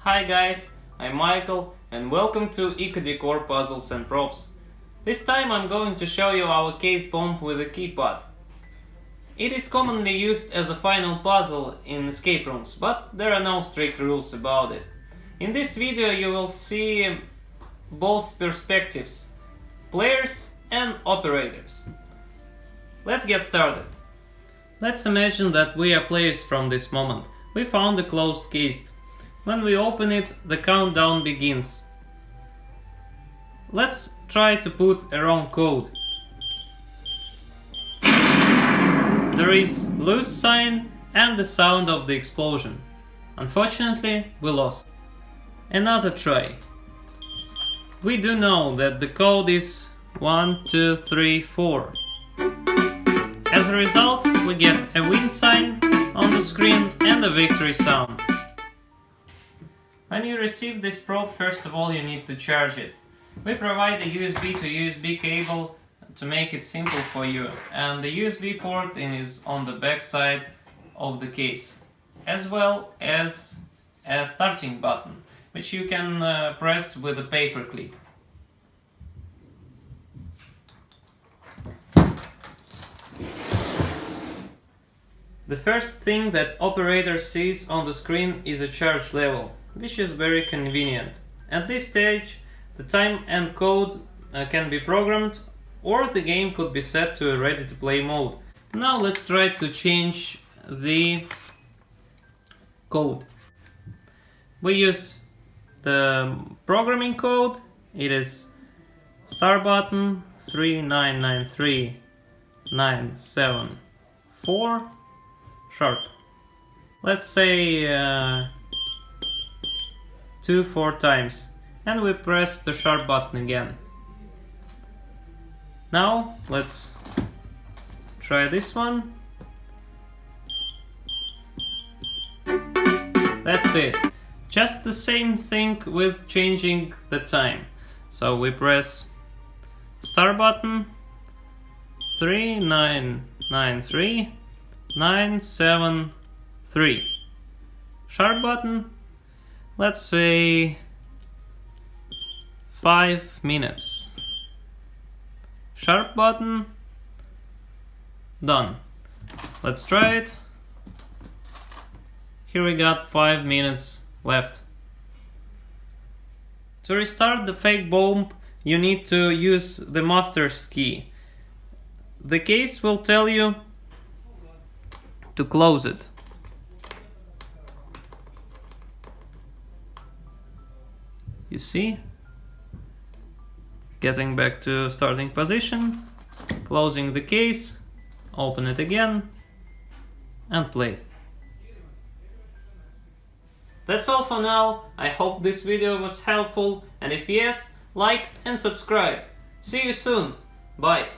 Hi guys, I'm Michael and welcome to er-ecodecor puzzles and props. This time I'm going to show you our case bomb with a keypad. It is commonly used as a final puzzle in escape rooms, but there are no strict rules about it. In this video you will see both perspectives, players and operators. Let's get started. Let's imagine that we are players from this moment. We found a closed case. When we open it, the countdown begins. Let's try to put a wrong code. There is loose sign and the sound of the explosion. Unfortunately, we lost. Another try. We do know that the code is 1, 2, 3, 4. As a result, we get a win sign on the screen and a victory sound. When you receive this probe, first of all you need to charge it. We provide a USB to USB cable to make it simple for you, and the USB port is on the back side of the case, as well as a starting button, which you can press with a paper clip. The first thing that operator sees on the screen is a charge level, which is very convenient. At this stage, the time and code can be programmed, or the game could be set to a ready-to-play mode. Now let's try to change the code. We use the programming code. It is star button 3993974 sharp. Let's say 4 times, and we press the sharp button again. Now let's try this one. That's it. Just the same thing with changing the time. So we press star button 3993973 sharp button. Let's say 5 minutes. Sharp button. Done. Let's try it. Here we got 5 minutes left. To restart the fake bomb, you need to use the master's key. The case will tell you to close it. You see? Getting back to starting position, closing the case, open it again, and play. That's all for now. I hope this video was helpful, and if yes, like and subscribe. See you soon. Bye.